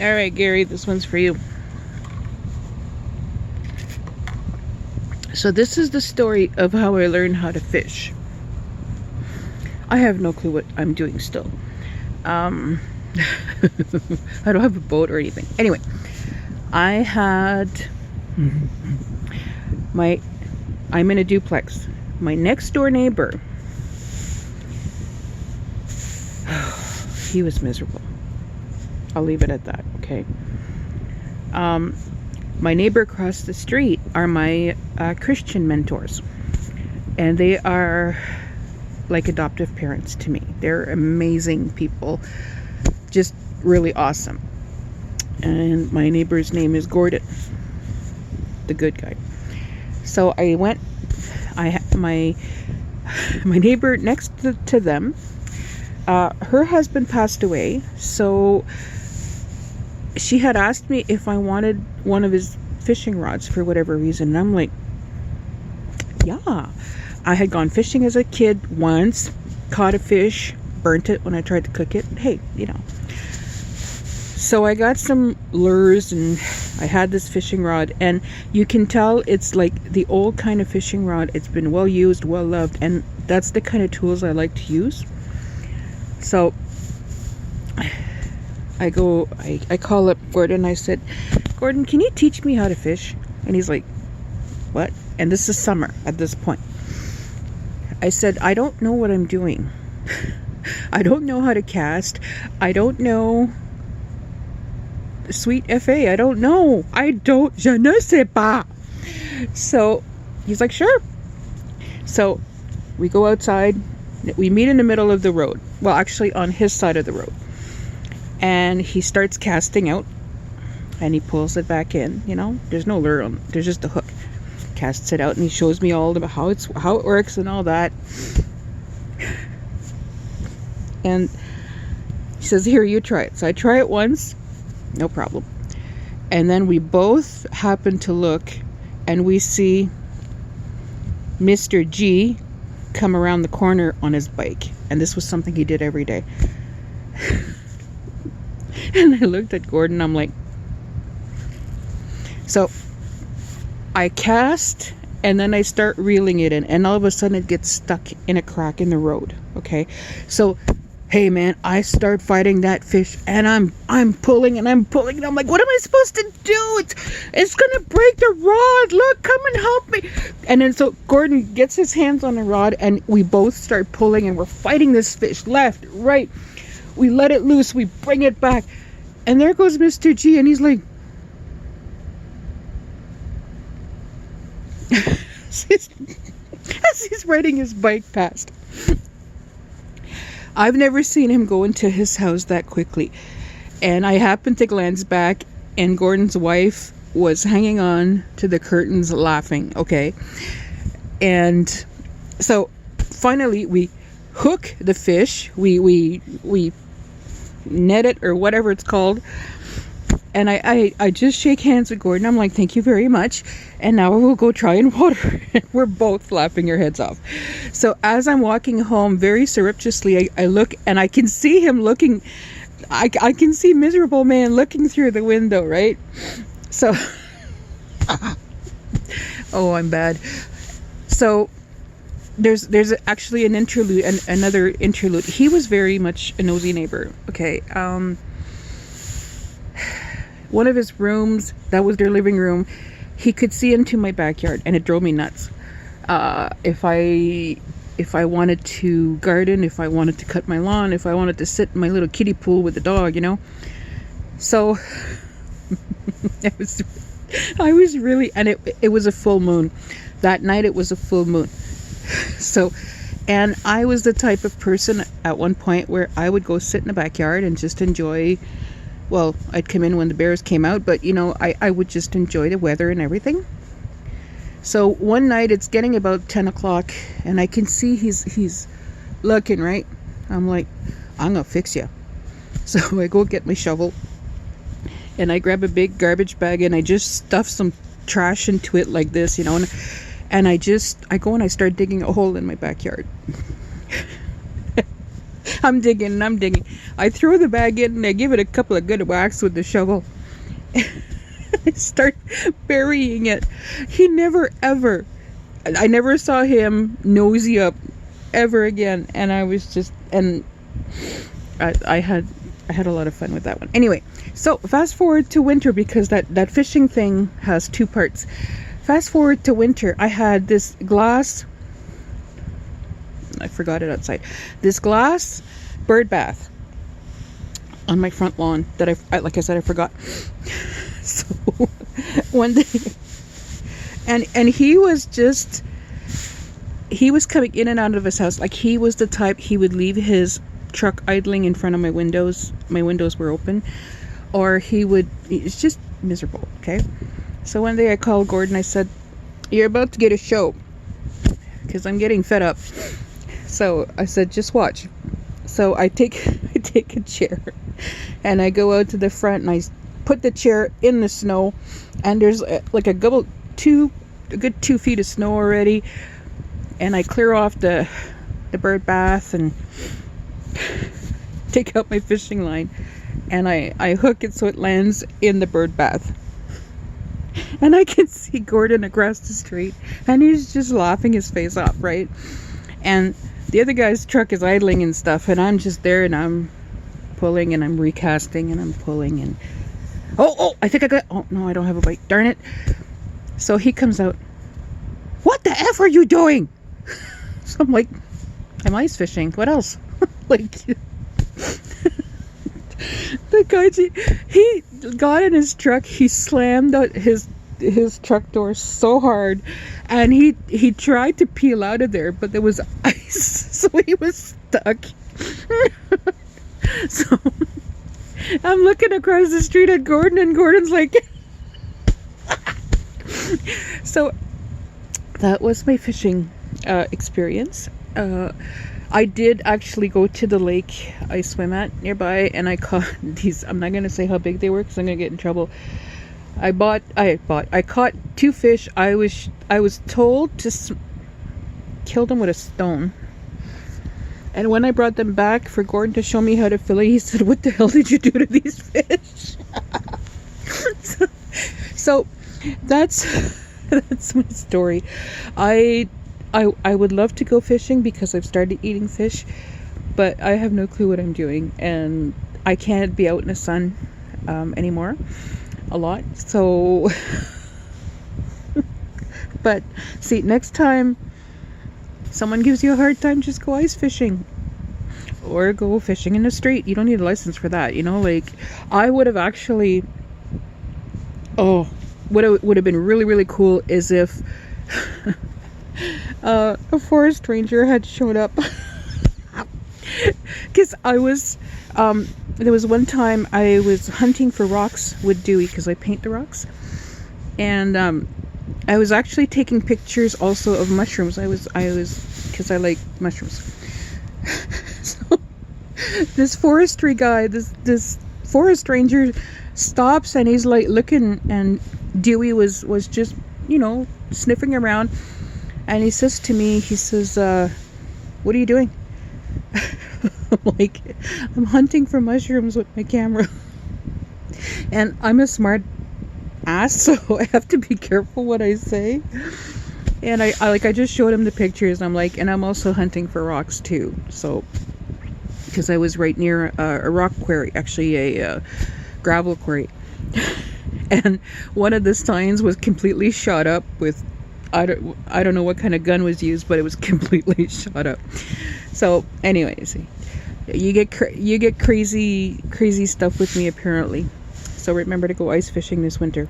All right, Gary, this one's for you. So this is the story of how I learned how to fish. I have no clue what I'm doing still. I don't have a boat or anything. Anyway, I had I'm in a duplex. My next door neighbor, he was miserable. I'll leave it at that, okay? My neighbor across the street are my Christian mentors, and they are like adoptive parents to me. They're amazing people, just really awesome. And my neighbor's name is Gordon, the good guy. So I went, my neighbor next to them, her husband passed away, so she had asked me if I wanted one of his fishing rods for whatever reason, and I'm like, yeah. I had gone fishing as a kid once, caught a fish, burnt it when I tried to cook it. Hey, you know. So I got some lures and I had this fishing rod, and you can tell it's like the old kind of fishing rod. It's been well used, well loved, and that's the kind of tools I like to use. So I call up Gordon. I said, Gordon, can you teach me how to fish? And he's like, what? And this is summer at this point. I said, I don't know what I'm doing. I don't know how to cast. I don't know sweet FA. I don't know. Je ne sais pas. So he's like, sure. So we go outside. We meet in the middle of the road. Well, actually on his side of the road. And he starts casting out, and he pulls it back in. You know, there's no lure on, there's just a hook. Casts it out, and he shows me all about how it works and all that. And he says, here, you try it. So I try it once, no problem. And then we both happen to look, and we see Mr. G come around the corner on his bike. And this was something he did every day. And I looked at Gordon, I'm like, so I cast, and then I start reeling it in, and all of a sudden it gets stuck in a crack in the road. Okay, so hey man, I start fighting that fish, and I'm pulling and I'm pulling, and I'm like, what am I supposed to do? It's gonna break the rod. Look, come and help me. And then so Gordon gets his hands on the rod, and we both start pulling, and we're fighting this fish left, right. We let it loose, we bring it back, and there goes Mr. G, and he's like, as he's riding his bike past. I've never seen him go into his house that quickly. And I happened to glance back, and Gordon's wife was hanging on to the curtains laughing, okay? And so finally we hook the fish, we net it, or whatever it's called. And I just shake hands with Gordon. I'm like, thank you very much. And now we'll go try and water. We're both laughing our heads off. So as I'm walking home, very surreptitiously, I look, and I can see him looking. I can see miserable man looking through the window, right? So, oh, I'm bad. So there's actually an interlude, another interlude. He was very much a nosy neighbor. Okay. One of his rooms, that was their living room, he could see into my backyard, and it drove me nuts. If I wanted to garden, if I wanted to cut my lawn, if I wanted to sit in my little kiddie pool with the dog, you know. So I was really, and it was a full moon. That night it was a full moon. So, and I was the type of person at one point where I would go sit in the backyard and just enjoy. Well, I'd come in when the bears came out, but you know, I would just enjoy the weather and everything. So one night it's getting about 10 o'clock, and I can see he's looking, right? I'm like, I'm gonna fix you. So I go get my shovel, and I grab a big garbage bag, and I just stuff some trash into it like this, you know, and I go and I start digging a hole in my backyard. I'm digging and I'm digging. I throw the bag in and I give it a couple of good whacks with the shovel. I start burying it. He never ever, I never saw him nosy up ever again. And I was just, and I had a lot of fun with that one. Anyway, so fast forward to winter, because that fishing thing has two parts. Fast forward to winter, I had this glass, I forgot it outside, this glass bird bath on my front lawn that I like I said, I forgot. So one day, and he was coming in and out of his house. Like, he was the type, he would leave his truck idling in front of my windows. My windows were open, or it's just miserable. Okay, so one day I called Gordon. I said, "You're about to get a show," because I'm getting fed up. So I said, "Just watch." So I take a chair and I go out to the front and I put the chair in the snow, and there's like a good 2 feet of snow already, and I clear off the bird bath and take out my fishing line, and I hook it so it lands in the bird bath. And I can see Gordon across the street, and he's just laughing his face off, right? And the other guy's truck is idling and stuff, and I'm just there, and I'm pulling, and I'm recasting, and I'm pulling, and I think I got, oh no, I don't have a bite, darn it. So he comes out, "What the F are you doing?" So I'm like, "I'm ice fishing, what else?" Like, the guy, he got in his truck, he slammed out his truck door so hard, and he tried to peel out of there, but there was ice, so he was stuck. So I'm looking across the street at Gordon, and Gordon's like, so that was my fishing experience. I did actually go to the lake I swim at nearby, and I caught these. I'm not gonna say how big they were because I'm gonna get in trouble. I caught 2 fish. I was told to kill them with a stone. And when I brought them back for Gordon to show me how to fillet, he said, "What the hell did you do to these fish?" So that's my story. I would love to go fishing because I've started eating fish, but I have no clue what I'm doing, and I can't be out in the sun anymore a lot. So, but see, next time someone gives you a hard time, just go ice fishing or go fishing in the street. You don't need a license for that, like I would have actually, what would have been really, really cool is if a forest ranger had showed up. Because there was one time I was hunting for rocks with Dewey, because I paint the rocks, and I was actually taking pictures also of mushrooms. I was because I like mushrooms. So this forestry guy, this forest ranger stops, and he's like looking, and Dewey was just sniffing around, and he says to me, he says, "What are you doing?" I'm like, "I'm hunting for mushrooms with my camera." And I'm a smart ass, so I have to be careful what I say. And I just showed him the pictures. I'm like, and I'm also hunting for rocks too. So, because I was right near a rock quarry, actually a gravel quarry. And one of the signs was completely shot up with, I don't know what kind of gun was used, but it was completely shot up. So anyways, you get crazy stuff with me apparently. So remember to go ice fishing this winter.